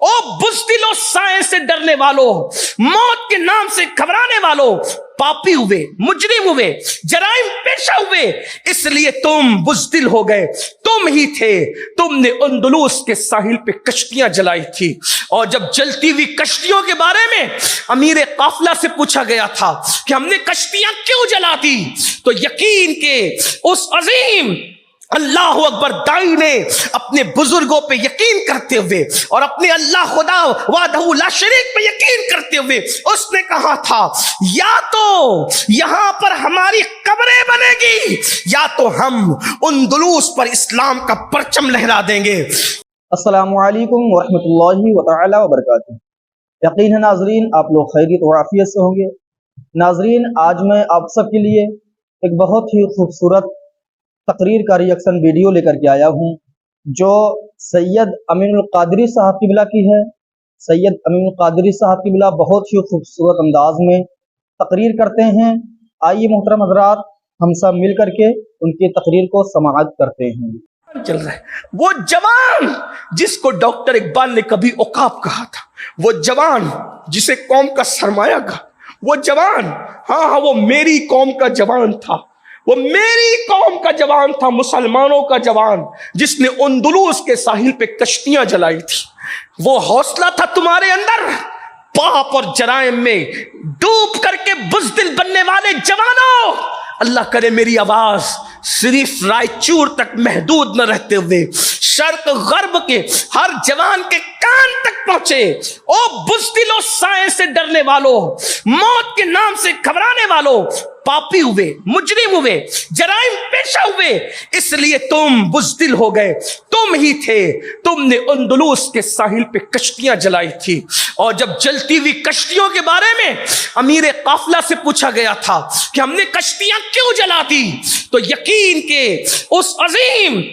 ओ बुज़दिलो साए से डरने वालों, मौत के नाम से घबराने वालों, पापी हुए, मुजरिम हुए, जराइम पेशा हुए, इसलिए तुम बुज़दिल हो गए। तुम ही थे, तुमने अंदलुस के साहिल पे कश्तियां जलाई थी, और जब जलती हुई कश्तियों के बारे में अमीर काफिला से पूछा गया था कि हमने कश्तियां क्यों जला दी, तो यकीन के उस अजीम अल्लाह अकबर दाई ने अपने बुजुर्गों पे यकीन करते हुए और अपने अल्लाह खुदा वादहू ला शरीक पे यकीन करते हुए उसने कहा था, या तो यहां पर हमारी कब्रें बनेगी या तो हम अंदलुस पर इस्लाम का परचम लहरा देंगे। अस्सलामु अलैकुम वरहमतुल्लाहि व तआला व बरकातुहू। यकीन है नाजरीन आप लोग खैरियत और आफियत से होंगे। नाजरीन आज मैं आप सबके लिए एक बहुत ही खूबसूरत तकरीर का रिएक्शन वीडियो लेकर के आया हूं, जो सैयद अमीनुल कादरी साहब किबला की है। सैयद अमीनुल कादरी साहब किबला बहुत ही खूबसूरत अंदाज में तकरीर करते हैं। आइए मोहतरम हजरात, हम सब मिल करके उनकी तकरीर को समाअत करते हैं। चल रहा है वो जवान जिसको डॉक्टर इकबाल ने कभी औकाब कहा था, वो जवान जिसे कौम का सरमाया कहा, वो जवान, हाँ वो मेरी कौम का जवान था, वो मेरी कौम का जवान था, मुसलमानों का जवान, जिसने अंदलुस के साहिल पे कश्तियां जलाई थी। वो हौसला था तुम्हारे अंदर, पाप और जराइम में डूब करके बुज़दिल बनने वाले जवानों। अल्लाह करे मेरी आवाज सिर्फ रायचूर तक महदूद न रहते हुए शर्क गर्ब के हर जवान के कान तक पहुंचे। ओ बुज़दिलो साए से डरने वालों, मौत के नाम से घबराने वालों, पापी हुए, मुजरिम हुए, जराइम पेशा हुए, इसलिए तुम बुज़दिल हो गए। तुम ही थे, तुमने अंदलुस के साहिल पे कश्तियां जलाई थी, और जब जलती हुई कश्तियों के बारे में अमीर काफिला से पूछा गया था कि हमने कश्तियां क्यों जला दी, तो यकीन के उस अजीम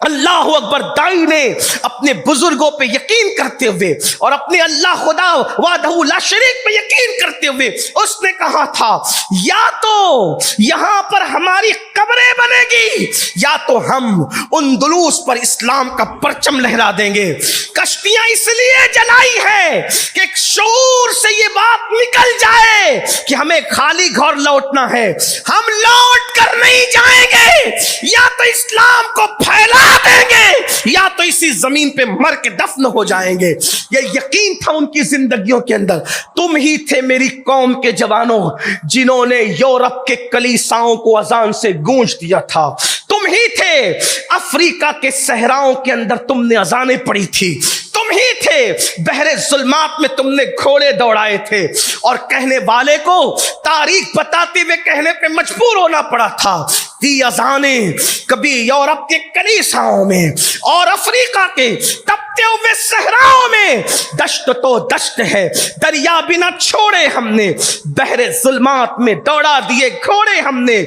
अल्लाह अकबर दाई ने अपने बुजुर्गों पे यकीन करते हुए और अपने अल्लाह खुदा वादहू ला शरीक पे यकीन करते हुए उसने कहा था, या तो यहां पर हमारी कब्रें बनेगी या तो हम अंदलुस पर इस्लाम का परचम लहरा देंगे। कश्तियां इसलिए जलाई है कि शऊर से ये बात निकल जाए कि हमें खाली घर लौटना है, हम लौट कर नहीं जाएंगे, या तो इस्लाम को फैला देंगे या तो इसी जमीन पे मर के दफन हो जाएंगे। ये यकीन था उनकी जिंदगियों के अंदर। तुम ही थे मेरी कौम के जवानों जिन्होंने यूरोप के कलीसाओं को अजान से गूंज दिया था। तुम ही थे अफ्रीका के सहराओं के अंदर तुमने अजानें पड़ी थी। तुम ही थे बहरे जुल्मात में तुमने घोड़े दौड़ाए थे, और कहने वाले को तारीख बताते हुए कहने पे मजबूर होना पड़ा था। दी अजानें कभी यूरोप के कलीसाओं में और अफ्रीका के तपते हुए सहराओं में, दश्त तो दश्त है, दरिया बिना छोड़े हमने, बहरे जुल्मात में दौड़ा दिए घोड़े हमने।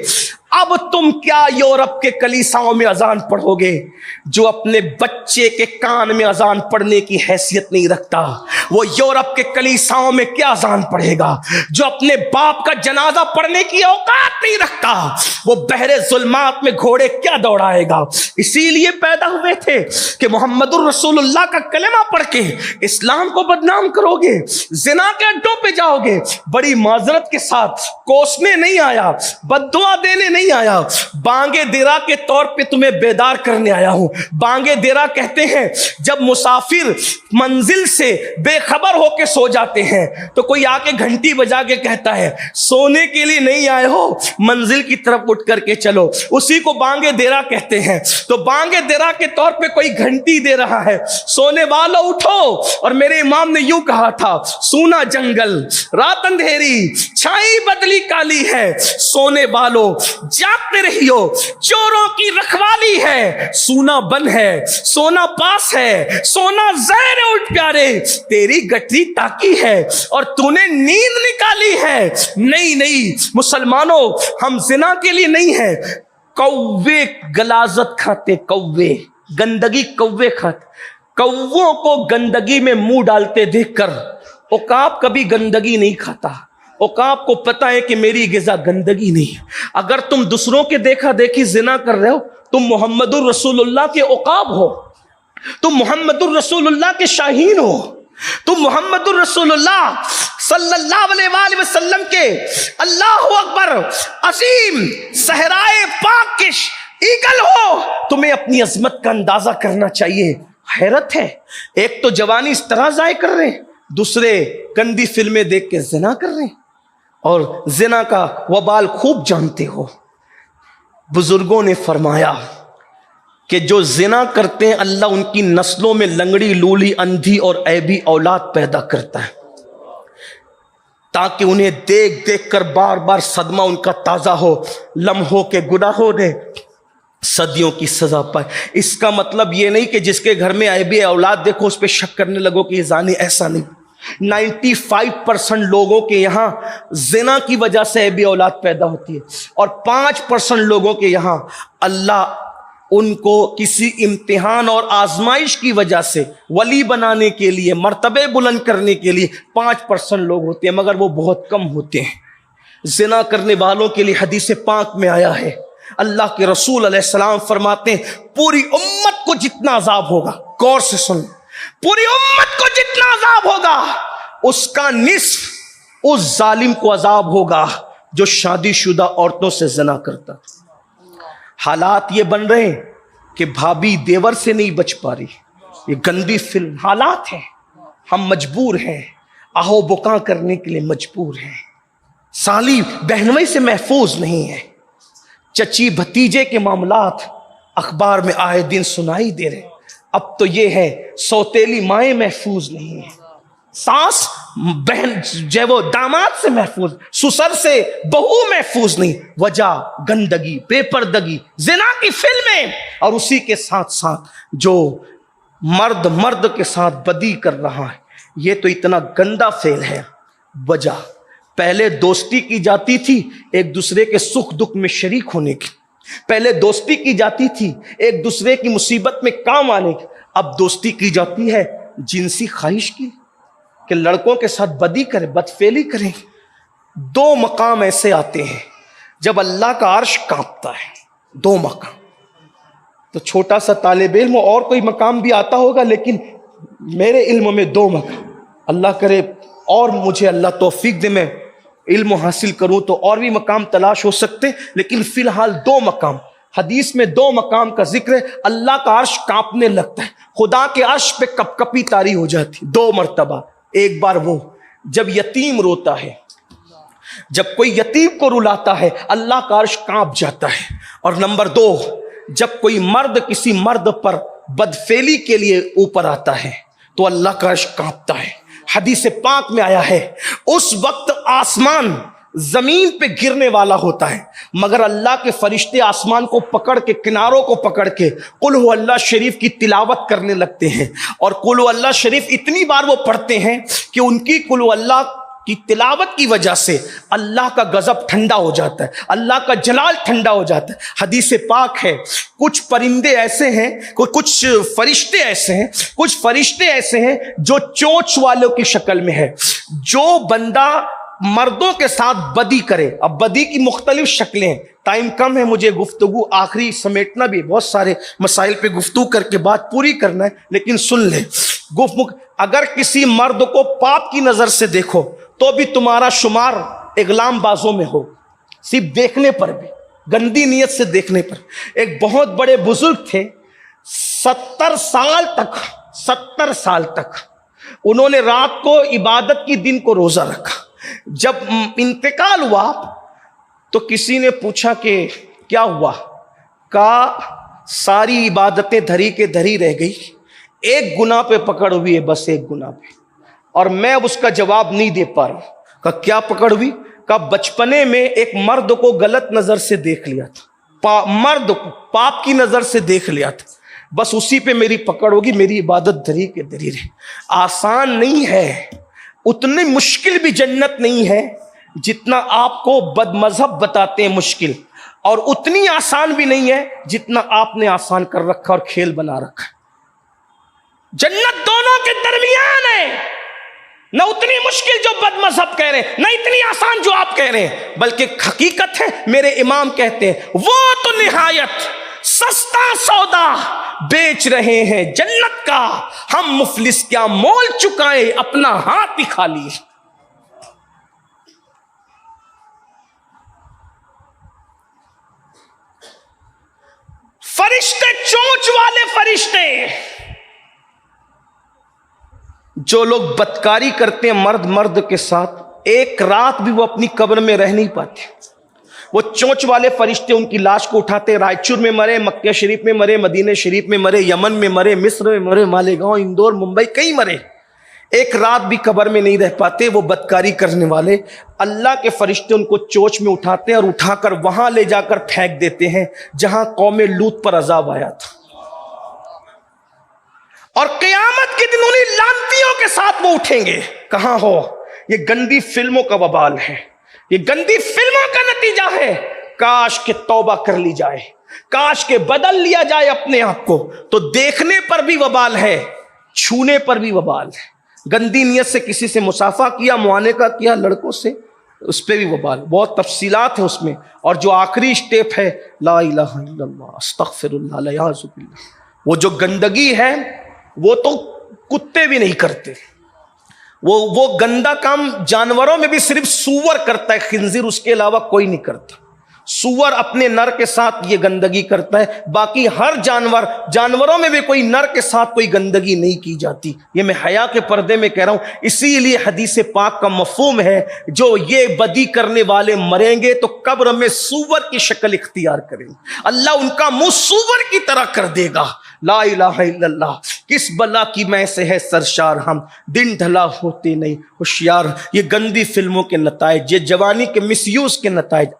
अब तुम क्या यूरोप के कलीसाओं में अजान पढ़ोगे? जो अपने बच्चे के कान में अजान पढ़ने की हैसियत नहीं रखता, वो यूरोप के कलीसाओं में क्या अजान पढ़ेगा? जो अपने बाप का जनाजा पढ़ने की औकात नहीं रखता, वो बहरे जुल्मात में घोड़े क्या दौड़ाएगा? इसीलिए पैदा हुए थे कि मोहम्मदुर रसूलुल्लाह का कलमा पढ़ के इस्लाम को बदनाम करोगे, जिना के अड्डों पे जाओगे। बड़ी माजरत के साथ कोसने नहीं आया, बद्दुआ देने नहीं आया, बांगे देरा के तौर पे तुम्हें बेदार करने आया हूं। बांगे देरा कहते हैं जब मुसाफिर मंजिल से बेखबर होके सो जाते हैं तो कोई आके घंटी बजा के कहता है सोने के लिए नहीं आए हो, मंजिल की तरफ उठ करके चलो, उसी को बांगे देरा कहते हैं। तो बांगे देरा के तौर पे कोई घंटी दे रहा है, सोने वालों उठो। और मेरे इमाम ने यूं कहा था, सूना जंगल रात अंधेरी छाई बदली काली है, सोने वालों जागते रहियो चोरों की रखवाली है। सूना बन है, सोना पास है, सोना ज़हर उठ प्यारे, तेरी गठरी ताकी है और तूने नींद निकाली है। नहीं नहीं मुसलमानों, हम जिना के लिए नहीं है। कौवे गलाजत खाते, कौवे गंदगी कौवे खाते, कौवों को गंदगी में मुंह डालते देखकर औकाब कभी गंदगी नहीं खाता। औकाब को पता है कि मेरी गिज़ा गंदगी नहीं। अगर तुम दूसरों के देखा देखी जिना कर रहे हो, तुम मोहम्मदुर रसूलुल्लाह के औकाब हो। तुम मोहम्मदुर रसूलुल्लाह के शाहीन हो, तुम मोहम्मदुर रसूलुल्लाह सल्लल्लाहु अलैहि वसल्लम के अल्लाहु अकबर असीम सहराए पाक के ईगल हो। तुम्हें अपनी अजमत का अंदाजा करना चाहिए। हैरत है, एक तो जवानी इस तरह जाए कर रहे हैं, दूसरे गंदी फिल्में देख के जिना कर रहे हैं, और जिना का वबाल खूब जानते हो। बुजुर्गों ने फरमाया कि जो जिना करते हैं अल्लाह उनकी नस्लों में लंगड़ी, लूली, अंधी और ऐबी औलाद पैदा करता है, ताकि उन्हें देख देख कर बार बार सदमा उनका ताजा हो, लम्हों के गुनाहों ने सदियों की सजा पाए। इसका मतलब ये नहीं कि जिसके घर में ऐबी औलाद देखो उस पर शक करने लगो कि ये जानी, ऐसा नहीं। 95% लोगों के यहाँ जिना की वजह से ऐबी औलाद पैदा होती है, और 5% लोगों के यहाँ अल्लाह उनको किसी इम्तिहान और आजमाइश की वजह से वली बनाने के लिए, मर्तबे बुलंद करने के लिए 5% लोग होते हैं, मगर वो बहुत कम होते हैं। जिना करने वालों के लिए हदीस पाक में आया है, अल्लाह के रसूल अलैहिस्सलाम फरमाते हैं पूरी उम्मत को जितना अजाब होगा, गौर से सुन, पूरी उम्मत को जितना अजाब होगा उसका निस्फ उस जालिम को अजाब होगा जो शादीशुदा औरतों से ज़िना करता। हालात ये बन रहे हैं कि भाभी देवर से नहीं बच पा रही, ये गंदी फिल्म हालात है। हम मजबूर हैं, आहो बुका करने के लिए मजबूर हैं। साली बहनोई से महफूज नहीं है, चची भतीजे के मामलात अखबार में आए दिन सुनाई दे रहे। अब तो ये है सौतेली माएँ महफूज नहीं है, सास बहन जो वो दामाद से महफूज, ससुर से बहू महफूज नहीं। वजह गंदगी, बेपर्दगी, जिना की फिल्में, और उसी के साथ साथ जो मर्द मर्द के साथ बदी कर रहा है, ये तो इतना गंदा फेल है। वजह पहले दोस्ती की जाती थी एक दूसरे के सुख दुख में शरीक होने की, पहले दोस्ती की जाती थी एक दूसरे की मुसीबत में काम आने की, अब दोस्ती की जाती है जिनसी ख्वाहिश की, कि लड़कों के साथ बदी करें, बदफेली करें। 2 मकाम ऐसे आते हैं जब अल्लाह का अर्श कांपता है, 2 मकाम। तो छोटा सा तालिब इल्म और कोई मकाम भी आता होगा, लेकिन मेरे इल्म में 2 मकाम, अल्लाह करे और मुझे अल्लाह तौफीक दे, मैं इल्म हासिल करूं तो और भी मकाम तलाश हो सकते, लेकिन फिलहाल 2 मकाम। हदीस में 2 मकाम का जिक्र है। अल्लाह का अर्श कांपने लगता है, खुदा के अर्श पे कपकपी तारी हो जाती, 2 मर्तबा। एक बार वो जब यतीम रोता है, जब कोई यतीम को रुलाता है अल्लाह का अर्श कांप जाता है। और नंबर 2, जब कोई मर्द किसी मर्द पर बदफेली के लिए ऊपर आता है तो अल्लाह का अर्श कांपता है। हदीस पाक में आया है उस वक्त आसमान जमीन पे गिरने वाला होता है, मगर अल्लाह के फरिश्ते आसमान को पकड़ के, किनारों को पकड़ के कुल हु अल्लाह शरीफ की तिलावत करने लगते हैं। और कुल हु अल्लाह शरीफ इतनी बार वो पढ़ते हैं कि उनकी कुल हु अल्लाह की तिलावत की वजह से अल्लाह का गजब ठंडा हो जाता है, अल्लाह का जलाल ठंडा हो जाता है। हदीस पाक है कुछ परिंदे ऐसे हैं, कुछ फरिश्ते ऐसे हैं, कुछ फरिश्ते ऐसे हैं जो चोंच वालों की शक्ल में है। जो बंदा मर्दों के साथ बदी करे, अब बदी की मुख्तलिफ शक्लें हैं, टाइम कम है, मुझे गुफ्तगू आखिरी समेटना भी, बहुत सारे मसाइल पे गुफ्तगू करके बात पूरी करना है, लेकिन सुन ले। अगर किसी मर्द को पाप की नजर से देखो तो भी तुम्हारा शुमार इगलाम बाजों में हो, सिर्फ देखने पर भी, गंदी नीयत से देखने पर। एक बहुत बड़े बुजुर्ग थे, 70 साल तक उन्होंने रात को इबादत की, दिन को रोजा रखा। जब इंतकाल हुआ तो किसी ने पूछा कि क्या हुआ, का सारी इबादतें धरी के धरी रह गई, एक गुनाह पे पकड़ हुई है, बस एक गुनाह पे, और मैं अब उसका जवाब नहीं दे पा रहा। का क्या पकड़ हुई? का बचपने में एक मर्द को गलत नजर से देख लिया था, मर्द को पाप की नजर से देख लिया था, बस उसी पे मेरी पकड़ होगी, मेरी इबादत धरी के धरी रहे। आसान नहीं है, उतनी मुश्किल भी जन्नत नहीं है जितना आपको बदमजहब बताते हैं मुश्किल, और उतनी आसान भी नहीं है जितना आपने आसान कर रखा और खेल बना रखा। जन्नत दोनों के दरमियान है, न उतनी मुश्किल जो बदमजहब कह रहे हैं, न इतनी आसान जो आप कह रहे हैं, बल्कि हकीकत है। मेरे इमाम कहते हैं वो तो निहायत सस्ता सौदा बेच रहे हैं जन्नत का, हम मुफलिस क्या मोल चुकाए, अपना हाथ ही खाली। फरिश्ते, चोंच वाले फरिश्ते, जो लोग बदकारी करते हैं मर्द मर्द के साथ, एक रात भी वो अपनी कब्र में रह नहीं पाते। वो चोंच वाले फरिश्ते उनकी लाश को उठाते, रायचूर में मरे, मक्का शरीफ में मरे, मदीने शरीफ में मरे, यमन में मरे, मिस्र में मरे, मालेगांव, इंदौर, मुंबई, कई मरे, एक रात भी कब्र में नहीं रह पाते। वो बदकारी करने वाले, अल्लाह के फरिश्ते उनको चोंच में उठाते हैं और उठाकर वहां ले जाकर फेंक देते हैं जहां कौमे लूत पर अजाब आया था। और क़यामत के दिन उन्हीं लानतियों के साथ वो उठेंगे। कहां हो? ये गंदी फिल्मों का वबाल है, ये गंदी फिल्मों का नतीजा है। काश के तौबा कर ली जाए, काश के बदल लिया जाए अपने आप को, तो देखने पर भी वबाल है, छूने पर भी वबाल है। गंदी नियत से किसी से मुसाफा किया, मुआने का किया, लड़कों से, उस पर भी वबाल। बहुत तफसीलात है उसमें। और जो आखिरी स्टेप है, ला इलाहा इल्लल्लाह अस्तगफिरुल्लाह ला याज़ुबिल्लाह, वो जो गंदगी है वो तो कुत्ते भी नहीं करते। वो गंदा काम जानवरों में भी सिर्फ सूअर करता है, खिंजीर, उसके अलावा कोई नहीं करता। सूअर अपने नर के साथ ये गंदगी करता है, बाकी हर जानवरों में भी कोई नर के साथ कोई गंदगी नहीं की जाती। ये मैं हया के पर्दे में कह रहा हूं। इसीलिए हदीस पाक का मफहूम है, जो ये बदी करने वाले मरेंगे तो कब्र में सूअर की शक्ल इख्तियार करेंगे, अल्लाह उनका मुंह सूअर की तरह कर देगा। ला इलाहा इल्लल्लाह, किस बला की मैं से है सरशार हम, दिन ढला होते नहीं होशियार। ये गंदी फिल्मों के नताइज, ये जवानी के मिसयूज के नताइज।